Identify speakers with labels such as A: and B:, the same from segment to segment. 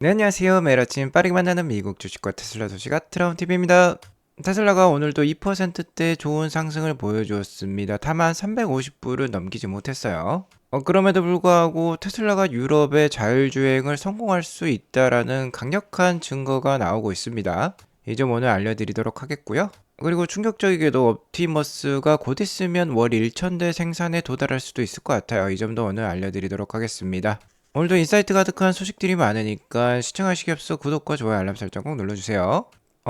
A: 네, 안녕하세요. 매일 아침 빠르게 만나는 미국 주식과 테슬라 소식 트럼TV입니다. 테슬라가 오늘도 2%대 좋은 상승을 보여주었습니다. 다만 350불을 넘기지 못했어요. 그럼에도 불구하고 테슬라가 유럽의 자율주행을 성공할 수 있다라는 강력한 증거가 나오고 있습니다. 이 점 오늘 알려드리도록 하겠고요. 그리고 충격적이게도 옵티머스가 곧 있으면 월 1,000대 생산에 도달할 수도 있을 것 같아요. 이 점도 오늘 알려드리도록 하겠습니다. 오늘도 인사이트 가득한 소식들이 많으니까 시청하시기 앞서 구독과 좋아요 알람 설정 꼭 눌러주세요.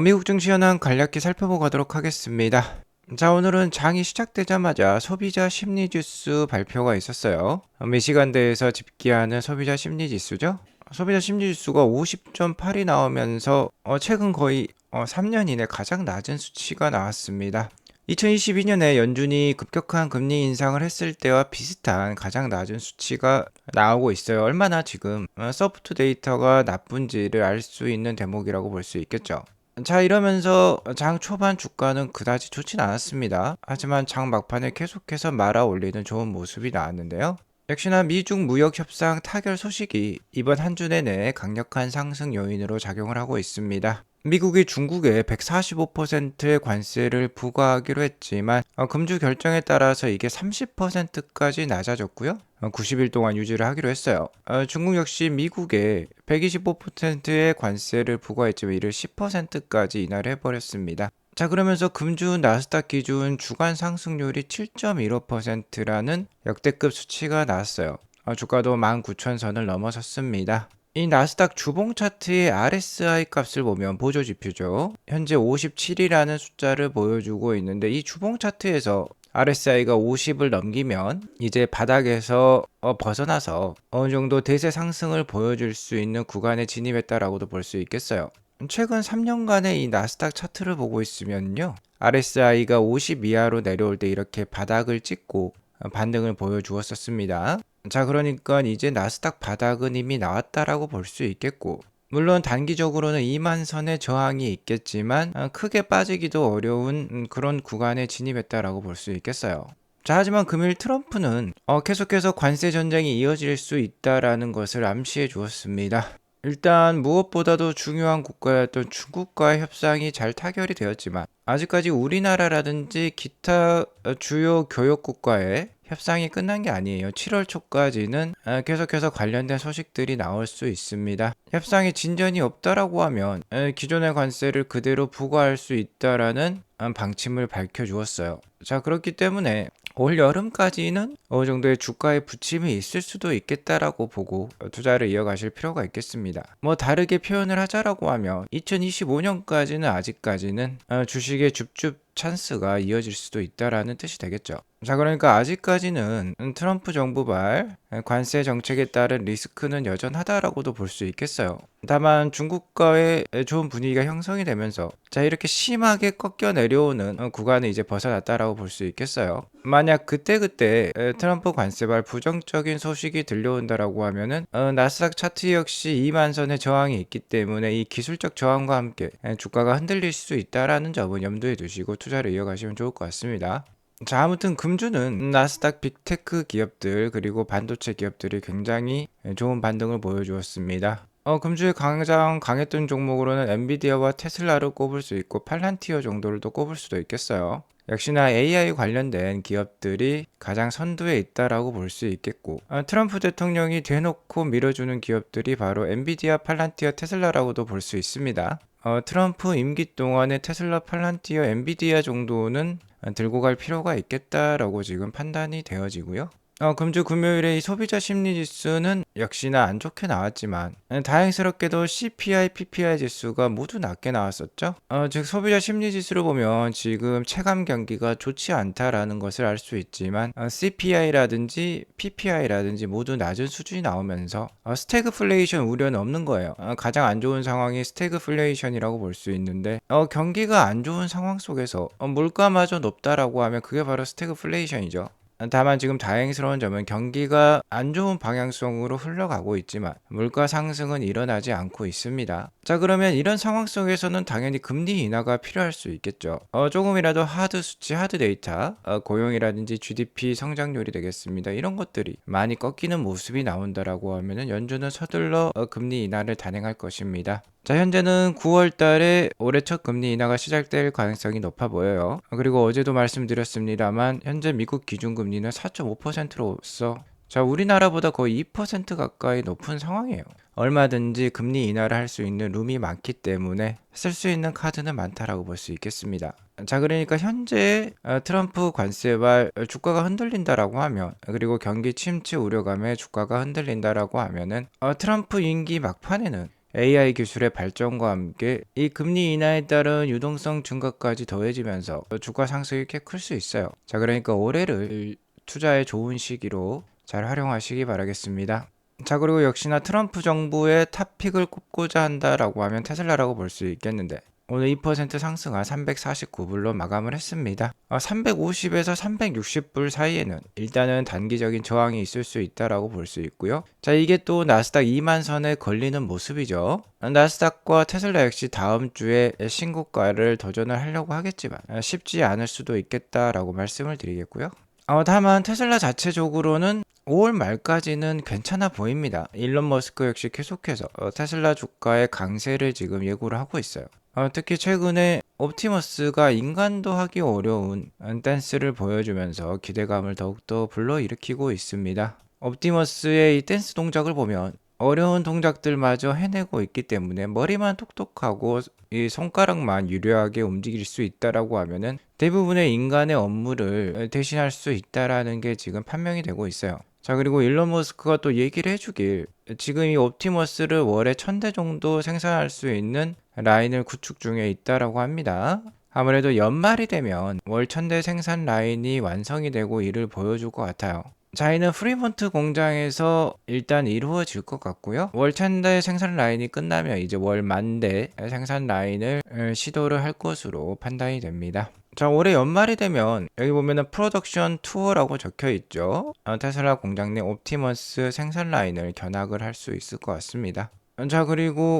A: 미국 증시 현황 간략히 살펴보고 가도록 하겠습니다. 자, 오늘은 장이 시작되자마자 소비자 심리지수 발표가 있었어요. 미시간대에서 집계하는 소비자 심리지수죠. 소비자 심리지수가 50.8이 나오면서 최근 거의 3년 이내 가장 낮은 수치가 나왔습니다. 2022년에 연준이 급격한 금리 인상을 했을 때와 비슷한 가장 낮은 수치가 나오고 있어요. 얼마나 지금 소프트 데이터가 나쁜지를 알 수 있는 대목이라고 볼 수 있겠죠. 자, 이러면서 장 초반 주가는 그다지 좋진 않았습니다. 하지만 장 막판에 계속해서 말아 올리는 좋은 모습이 나왔는데요. 역시나 미중 무역 협상 타결 소식이 이번 한 주 내내 강력한 상승 요인으로 작용을 하고 있습니다. 미국이 중국에 145%의 관세를 부과하기로 했지만 금주 결정에 따라서 이게 30%까지 낮아졌고요. 90일 동안 유지를 하기로 했어요. 중국 역시 미국에 125%의 관세를 부과했지만 이를 10%까지 인하를 해버렸습니다. 자, 그러면서 금주 나스닥 기준 주간 상승률이 7.15%라는 역대급 수치가 나왔어요. 주가도 19,000선을 넘어섰습니다. 이 나스닥 주봉 차트의 RSI 값을 보면 보조 지표죠. 현재 57이라는 숫자를 보여주고 있는데 이 주봉 차트에서 RSI가 50을 넘기면 이제 바닥에서 벗어나서 어느 정도 대세 상승을 보여줄 수 있는 구간에 진입했다라고도 볼 수 있겠어요. 최근 3년간의 이 나스닥 차트를 보고 있으면요. RSI가 50 이하로 내려올 때 이렇게 바닥을 찍고 반등을 보여주었었습니다. 자, 그러니까 이제 나스닥 바닥은 이미 나왔다라고 볼 수 있겠고, 물론 단기적으로는 2만 선의 저항이 있겠지만 크게 빠지기도 어려운 그런 구간에 진입했다라고 볼 수 있겠어요. 자, 하지만 금일 트럼프는 계속해서 관세 전쟁이 이어질 수 있다라는 것을 암시해 주었습니다. 일단 무엇보다도 중요한 국가였던 중국과의 협상이 잘 타결이 되었지만 아직까지 우리나라라든지 기타 주요 교역국과의 협상이 끝난 게 아니에요. 7월 초까지는 계속해서 관련된 소식들이 나올 수 있습니다. 협상에 진전이 없다라고 하면 기존의 관세를 그대로 부과할 수 있다라는 방침을 밝혀주었어요. 자, 그렇기 때문에 올 여름까지는 어느 정도의 주가에 부침이 있을 수도 있겠다라고 보고 투자를 이어가실 필요가 있겠습니다. 뭐 다르게 표현을 하자라고 하면 2025년까지는 아직까지는 주식의 줍줍 찬스가 이어질 수도 있다라는 뜻이 되겠죠. 자, 그러니까 아직까지는 트럼프 정부발 관세 정책에 따른 리스크는 여전하다라고도 볼 수 있겠어요. 다만 중국과의 좋은 분위기가 형성이 되면서 자, 이렇게 심하게 꺾여 내려오는 구간을 이제 벗어났다라고 볼 수 있겠어요. 만약 그때그때 트럼프 관세발 부정적인 소식이 들려온다라고 하면은 나스닥 차트 역시 2만 선의 저항이 있기 때문에 이 기술적 저항과 함께 주가가 흔들릴 수 있다라는 점은 염두에 두시고 투자를 이어가시면 좋을 것 같습니다. 자, 아무튼 금주는 나스닥 빅테크 기업들 그리고 반도체 기업들이 굉장히 좋은 반등을 보여주었습니다. 금주에 가장 강했던 종목으로는 엔비디아와 테슬라를 꼽을 수 있고 팔란티어 정도를 또 꼽을 수도 있겠어요. 역시나 AI 관련된 기업들이 가장 선두에 있다라고 볼 수 있겠고 트럼프 대통령이 대놓고 밀어주는 기업들이 바로 엔비디아, 팔란티어, 테슬라라고도 볼 수 있습니다. 트럼프 임기 동안에 테슬라, 팔란티어, 엔비디아 정도는 들고 갈 필요가 있겠다라고 지금 판단이 되어지고요. 금주 금요일에 이 소비자 심리 지수는 역시나 안 좋게 나왔지만 다행스럽게도 CPI, PPI 지수가 모두 낮게 나왔었죠. 즉 소비자 심리 지수를 보면 지금 체감 경기가 좋지 않다라는 것을 알 수 있지만 CPI라든지 PPI라든지 모두 낮은 수준이 나오면서 스태그플레이션 우려는 없는 거예요. 가장 안 좋은 상황이 스태그플레이션이라고 볼 수 있는데 경기가 안 좋은 상황 속에서 물가마저 높다라고 하면 그게 바로 스태그플레이션이죠. 다만 지금 다행스러운 점은 경기가 안 좋은 방향성으로 흘러가고 있지만 물가 상승은 일어나지 않고 있습니다. 자, 그러면 이런 상황 속에서는 당연히 금리 인하가 필요할 수 있겠죠. 조금이라도 하드 수치, 하드 데이터, 고용이라든지 GDP 성장률이 되겠습니다. 이런 것들이 많이 꺾이는 모습이 나온다라고 하면은 연준은 서둘러 금리 인하를 단행할 것입니다. 자, 현재는 9월 달에 올해 첫 금리 인하가 시작될 가능성이 높아 보여요. 그리고 어제도 말씀드렸습니다만 현재 미국 기준금리는 4.5%로서 자, 우리나라보다 거의 2% 가까이 높은 상황이에요. 얼마든지 금리 인하를 할 수 있는 룸이 많기 때문에 쓸 수 있는 카드는 많다라고 볼 수 있겠습니다. 자, 그러니까 현재 트럼프 관세발 주가가 흔들린다라고 하면, 그리고 경기 침체 우려감에 주가가 흔들린다라고 하면은 트럼프 임기 막판에는 AI 기술의 발전과 함께 이 금리 인하에 따른 유동성 증가까지 더해지면서 주가 상승이 꽤 클 수 있어요. 자, 그러니까 올해를 투자에 좋은 시기로 잘 활용하시기 바라겠습니다. 자, 그리고 역시나 트럼프 정부의 탑픽을 꼽고자 한다라고 하면 테슬라라고 볼 수 있겠는데 오늘 2% 상승한 349불로 마감을 했습니다. 350에서 360불 사이에는 일단은 단기적인 저항이 있을 수 있다라고 볼 수 있고요. 자, 이게 또 나스닥 2만 선에 걸리는 모습이죠. 나스닥과 테슬라 역시 다음 주에 신고가를 도전을 하려고 하겠지만 쉽지 않을 수도 있겠다라고 말씀을 드리겠고요. 다만 테슬라 자체적으로는 5월 말까지는 괜찮아 보입니다. 일론 머스크 역시 계속해서 테슬라 주가의 강세를 지금 예고를 하고 있어요. 특히 최근에 옵티머스가 인간도 하기 어려운 댄스를 보여주면서 기대감을 더욱더 불러일으키고 있습니다. 옵티머스의 이 댄스 동작을 보면 어려운 동작들마저 해내고 있기 때문에 머리만 똑똑하고 이 손가락만 유려하게 움직일 수 있다라고 하면은 대부분의 인간의 업무를 대신할 수 있다라는 게 지금 판명이 되고 있어요. 자, 그리고 일론 머스크가 또 얘기를 해주길 지금 이 옵티머스를 월에 1000대 정도 생산할 수 있는 라인을 구축 중에 있다라고 합니다. 아무래도 연말이 되면 월 1000대 생산 라인이 완성이 되고 이를 보여줄 것 같아요. 자, 이는 프리먼트 공장에서 일단 이루어질 것 같고요. 월 1000대 생산 라인이 끝나면 이제 월 10,000대 생산 라인을 시도를 할 것으로 판단이 됩니다. 자, 올해 연말이 되면 여기 보면은 프로덕션 투어라고 적혀 있죠. 테슬라 공장 내 옵티머스 생산 라인을 견학을 할 수 있을 것 같습니다. 자, 그리고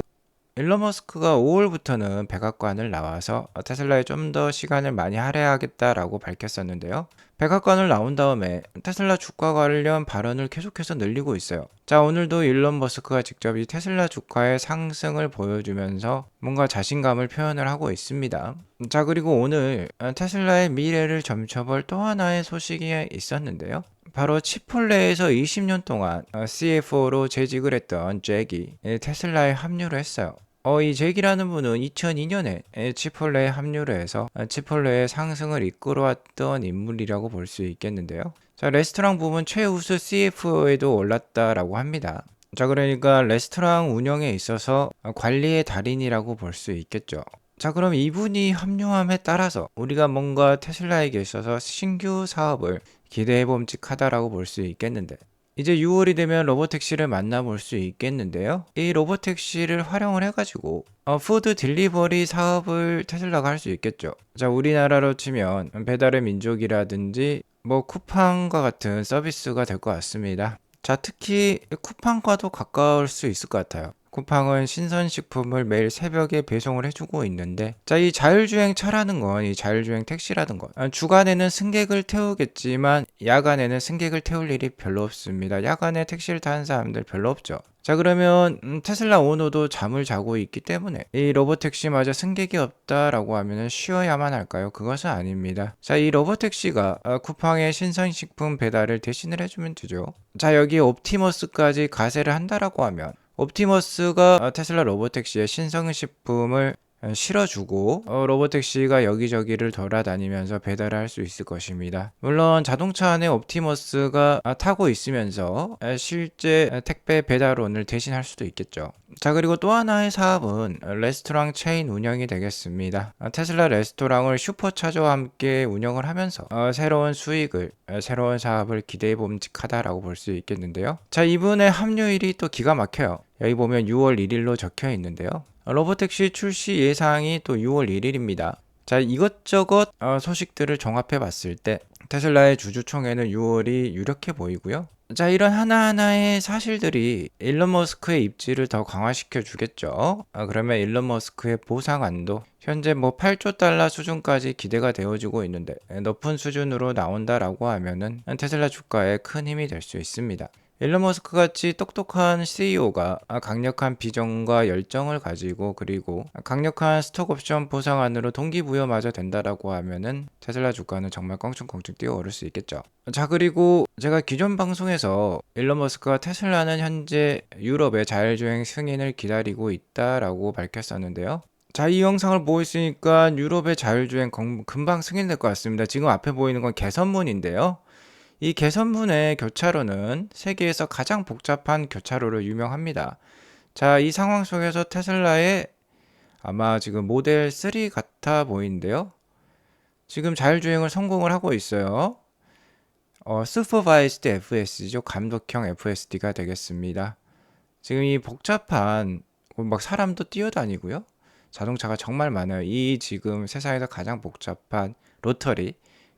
A: 일론 머스크가 5월부터는 백악관을 나와서 테슬라에 좀 더 시간을 많이 할애하겠다라고 밝혔었는데요. 백악관을 나온 다음에 테슬라 주가 관련 발언을 계속해서 늘리고 있어요. 자, 오늘도 일론 머스크가 직접 이 테슬라 주가의 상승을 보여주면서 뭔가 자신감을 표현을 하고 있습니다. 자, 그리고 오늘 테슬라의 미래를 점쳐볼 또 하나의 소식이 있었는데요. 바로 치폴레에서 20년 동안 CFO로 재직을 했던 잭이 테슬라에 합류를 했어요. 이 잭이라는 분은 2002년에 치폴레에 합류를 해서 치폴레의 상승을 이끌어왔던 인물이라고 볼 수 있겠는데요. 자, 레스토랑 부문 최우수 CFO에도 올랐다라고 합니다. 자, 그러니까 레스토랑 운영에 있어서 관리의 달인이라고 볼 수 있겠죠. 자, 그럼 이분이 합류함에 따라서 우리가 뭔가 테슬라에게 있어서 신규 사업을 기대해봄직하다라고 볼 수 있겠는데 이제 6월이 되면 로보택시를 만나볼 수 있겠는데요. 이 로보택시를 활용을 해가지고 푸드 딜리버리 사업을 테슬라가 할 수 있겠죠. 자, 우리나라로 치면 배달의 민족이라든지 뭐 쿠팡과 같은 서비스가 될 것 같습니다. 자, 특히 쿠팡과도 가까울 수 있을 것 같아요. 쿠팡은 신선식품을 매일 새벽에 배송을 해주고 있는데 자, 이 자율주행차라는 건 이 자율주행 택시라는 건 주간에는 승객을 태우겠지만 야간에는 승객을 태울 일이 별로 없습니다. 야간에 택시를 타는 사람들 별로 없죠. 자, 그러면 테슬라 오너도 잠을 자고 있기 때문에 이 로보택시마저 승객이 없다라고 하면 쉬어야만 할까요? 그것은 아닙니다. 자, 이 로보택시가 쿠팡의 신선식품 배달을 대신을 해주면 되죠. 자, 여기 옵티머스까지 가세를 한다라고 하면 옵티머스가 테슬라 로보택시의 신선식품을 실어주고 로보택시가 여기저기를 돌아다니면서 배달을 할 수 있을 것입니다. 물론 자동차 안에 옵티머스가 타고 있으면서 실제 택배 배달원을 대신할 수도 있겠죠. 자, 그리고 또 하나의 사업은 레스토랑 체인 운영이 되겠습니다. 테슬라 레스토랑을 슈퍼차저와 함께 운영을 하면서 새로운 수익을 새로운 사업을 기대해봄직하다라고 볼 수 있겠는데요. 자, 이분의 합류일이 또 기가 막혀요. 여기 보면 6월 1일로 적혀 있는데요. 로보택시 출시 예상이 또 6월 1일입니다. 자, 이것저것 소식들을 종합해 봤을 때 테슬라의 주주총회는 6월이 유력해 보이고요. 자, 이런 하나하나의 사실들이 일론 머스크의 입지를 더 강화시켜 주겠죠. 그러면 일론 머스크의 보상안도 현재 뭐 8조 달러 수준까지 기대가 되어지고 있는데 높은 수준으로 나온다라고 하면은 테슬라 주가에 큰 힘이 될 수 있습니다. 일론 머스크 같이 똑똑한 CEO가 강력한 비전과 열정을 가지고 그리고 강력한 스톡옵션 보상안으로 동기부여마저 된다라고 하면은 테슬라 주가는 정말 껑충껑충 뛰어오를 수 있겠죠. 자, 그리고 제가 기존 방송에서 일론 머스크가 테슬라는 현재 유럽의 자율주행 승인을 기다리고 있다라고 밝혔었는데요. 자, 이 영상을 보고 있으니까 유럽의 자율주행 금방 승인될 것 같습니다. 지금 앞에 보이는 건 개선문인데요. 이 개선문의 교차로는 세계에서 가장 복잡한 교차로로 유명합니다. 자, 이 상황 속에서 테슬라의 아마 지금 모델 3 같아 보이는데요. 지금 자율주행을 성공을 하고 있어요. Supervised FSD죠. 감독형 FSD가 되겠습니다. 지금 이 복잡한 막 사람도 뛰어다니고요. 자동차가 정말 많아요. 이 지금 세상에서 가장 복잡한 로터리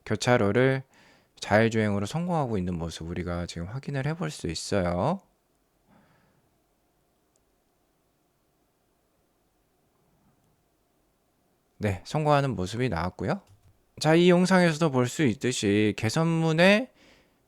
A: 교차로를 자율주행으로 성공하고 있는 모습 우리가 지금 확인을 해볼 수 있어요. 네, 성공하는 모습이 나왔고요. 자, 이 영상에서도 볼 수 있듯이 개선문의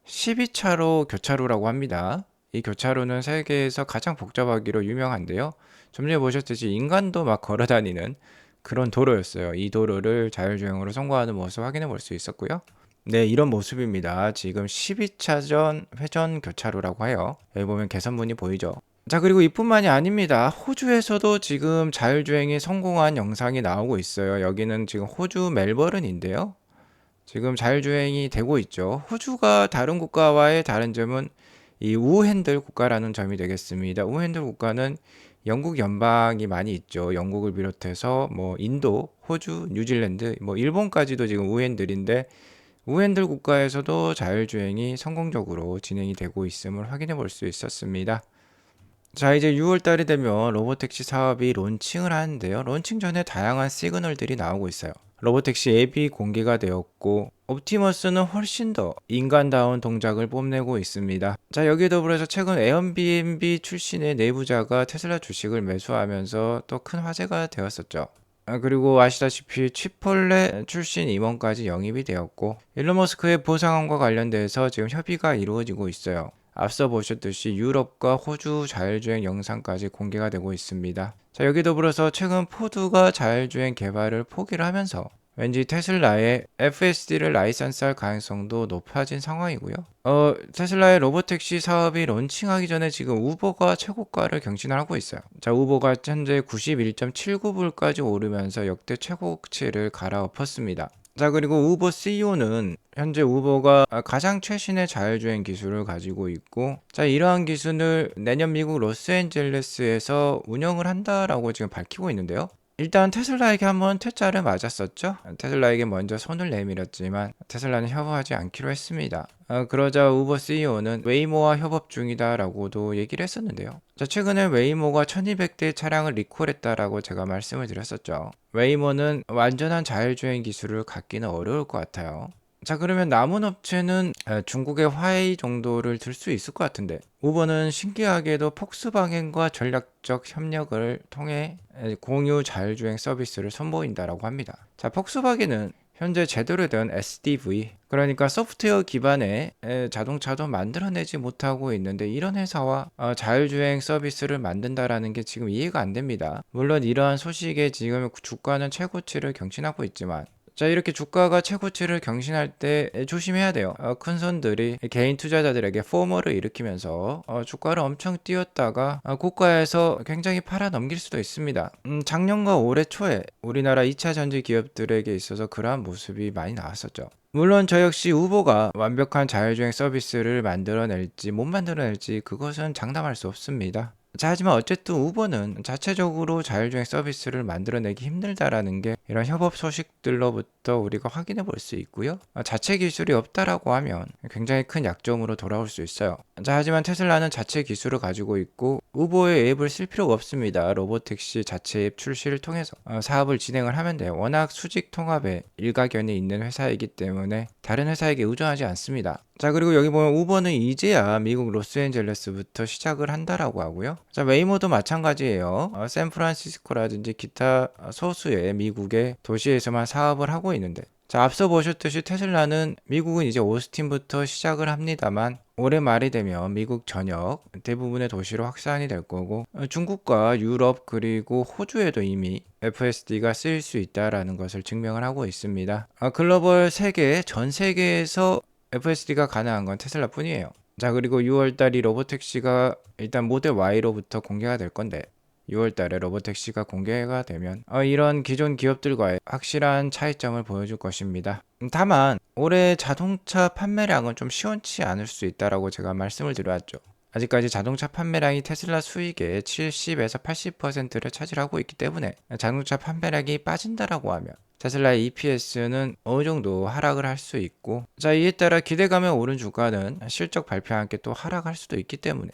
A: 12차로 교차로라고 합니다. 이 교차로는 세계에서 가장 복잡하기로 유명한데요. 좀 전에 보셨듯이 인간도 막 걸어다니는 그런 도로였어요. 이 도로를 자율주행으로 성공하는 모습 확인해 볼 수 있었고요. 네, 이런 모습입니다. 지금 12차전 회전 교차로라고 해요. 여기 보면 개선문이 보이죠. 자, 그리고 이뿐만이 아닙니다. 호주에서도 지금 자율주행이 성공한 영상이 나오고 있어요. 여기는 지금 호주 멜버른인데요. 지금 자율주행이 되고 있죠. 호주가 다른 국가와의 다른 점은 이 우핸들 국가라는 점이 되겠습니다. 우핸들 국가는 영국 연방이 많이 있죠. 영국을 비롯해서 뭐 인도, 호주, 뉴질랜드, 뭐 일본까지도 지금 우핸들인데 우핸들 국가에서도 자율주행이 성공적으로 진행이 되고 있음을 확인해 볼 수 있었습니다. 자, 이제 6월 달이 되면 로보택시 사업이 론칭을 하는데요. 론칭 전에 다양한 시그널들이 나오고 있어요. 로보택시 앱이 공개가 되었고 옵티머스는 훨씬 더 인간다운 동작을 뽐내고 있습니다. 자, 여기에 더불어서 최근 에어비앤비 출신의 내부자가 테슬라 주식을 매수하면서 또 큰 화제가 되었었죠. 그리고 아시다시피 치폴레 출신 임원까지 영입이 되었고 일론 머스크의 보상안과 관련돼서 지금 협의가 이루어지고 있어요. 앞서 보셨듯이 유럽과 호주 자율주행 영상까지 공개가 되고 있습니다. 자, 여기 더불어서 최근 포드가 자율주행 개발을 포기를 하면서 왠지 테슬라의 FSD를 라이선스할 가능성도 높아진 상황이고요. 테슬라의 로보택시 사업이 론칭하기 전에 지금 우버가 최고가를 경신하고 있어요. 자, 우버가 현재 91.79불까지 오르면서 역대 최고치를 갈아엎었습니다. 자, 그리고 우버 CEO는 현재 우버가 가장 최신의 자율주행 기술을 가지고 있고, 자, 이러한 기술을 내년 미국 로스앤젤레스에서 운영을 한다라고 지금 밝히고 있는데요. 일단 테슬라에게 한번 퇴짜를 맞았었죠. 테슬라에게 먼저 손을 내밀었지만 테슬라는 협업하지 않기로 했습니다. 그러자 우버 CEO는 웨이모와 협업 중이다라고도 얘기를 했었는데요. 자, 최근에 웨이모가 1200대 차량을 리콜했다라고 제가 말씀을 드렸었죠. 웨이모는 완전한 자율주행 기술을 갖기는 어려울 것 같아요. 자, 그러면 남은 업체는 중국의 화웨이 정도를 들 수 있을 것 같은데 우버는 신기하게도 폭스바겐과 전략적 협력을 통해 공유 자율주행 서비스를 선보인다라고 합니다. 자, 폭스바겐은 현재 제대로 된 SDV, 그러니까 소프트웨어 기반의 자동차도 만들어내지 못하고 있는데 이런 회사와 자율주행 서비스를 만든다라는 게 지금 이해가 안 됩니다. 물론 이러한 소식에 지금 주가는 최고치를 경신하고 있지만 자, 이렇게 주가가 최고치를 경신할 때 조심해야 돼요. 큰 손들이 개인 투자자들에게 포머를 일으키면서 주가를 엄청 띄웠다가 고가에서 굉장히 팔아 넘길 수도 있습니다. 작년과 올해 초에 우리나라 2차 전지 기업들에게 있어서 그러한 모습이 많이 나왔었죠. 물론 저 역시 우버가 완벽한 자율주행 서비스를 만들어낼지 못 만들어낼지 그것은 장담할 수 없습니다. 자, 하지만 어쨌든 우버는 자체적으로 자율주행 서비스를 만들어내기 힘들다라는 게 이런 협업 소식들로부터 우리가 확인해 볼 수 있고요. 자체 기술이 없다라고 하면 굉장히 큰 약점으로 돌아올 수 있어요. 자, 하지만 테슬라는 자체 기술을 가지고 있고 우버의 앱을 쓸 필요가 없습니다. 로보택시 자체 앱 출시를 통해서 사업을 진행을 하면 돼요. 워낙 수직 통합에 일가견이 있는 회사이기 때문에 다른 회사에게 의존하지 않습니다. 자, 그리고 여기 보면 우버는 이제야 미국 로스앤젤레스부터 시작을 한다라고 하고요. 자, 웨이모도 마찬가지예요. 샌프란시스코라든지 기타 소수의 미국의 도시에서만 사업을 하고 있는데, 자, 앞서 보셨듯이 테슬라는 미국은 이제 오스틴부터 시작을 합니다만 올해 말이 되면 미국 전역 대부분의 도시로 확산이 될 거고, 중국과 유럽 그리고 호주에도 이미 FSD가 쓰일 수 있다라는 것을 증명을 하고 있습니다. 글로벌 세계 전 세계에서 FSD가 가능한 건 테슬라 뿐이에요. 자, 그리고 6월달이 로보택시가 일단 모델 Y로부터 공개가 될 건데 6월달에 로보택시가 공개가 되면 이런 기존 기업들과의 확실한 차이점을 보여줄 것입니다. 다만 올해 자동차 판매량은 좀 시원치 않을 수 있다라고 제가 말씀을 드려왔죠. 아직까지 자동차 판매량이 테슬라 수익의 70에서 80%를 차지하고 있기 때문에 자동차 판매량이 빠진다라고 하면 테슬라의 EPS는 어느 정도 하락을 할 수 있고, 자, 이에 따라 기대감에 오른 주가는 실적 발표와 함께 또 하락할 수도 있기 때문에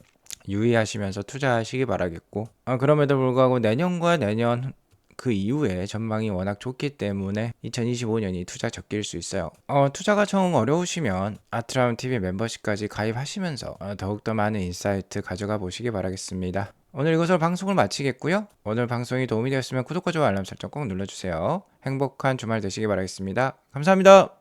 A: 유의하시면서 투자하시기 바라겠고, 그럼에도 불구하고 내년과 내년 그 이후에 전망이 워낙 좋기 때문에 2025년이 투자 적기일 수 있어요. 투자가 정 어려우시면 아트라운TV 멤버십까지 가입하시면서 더욱더 많은 인사이트 가져가 보시기 바라겠습니다. 오늘 이것으로 방송을 마치겠고요. 오늘 방송이 도움이 되었으면 구독과 좋아요 알람 설정 꼭 눌러주세요. 행복한 주말 되시기 바라겠습니다. 감사합니다.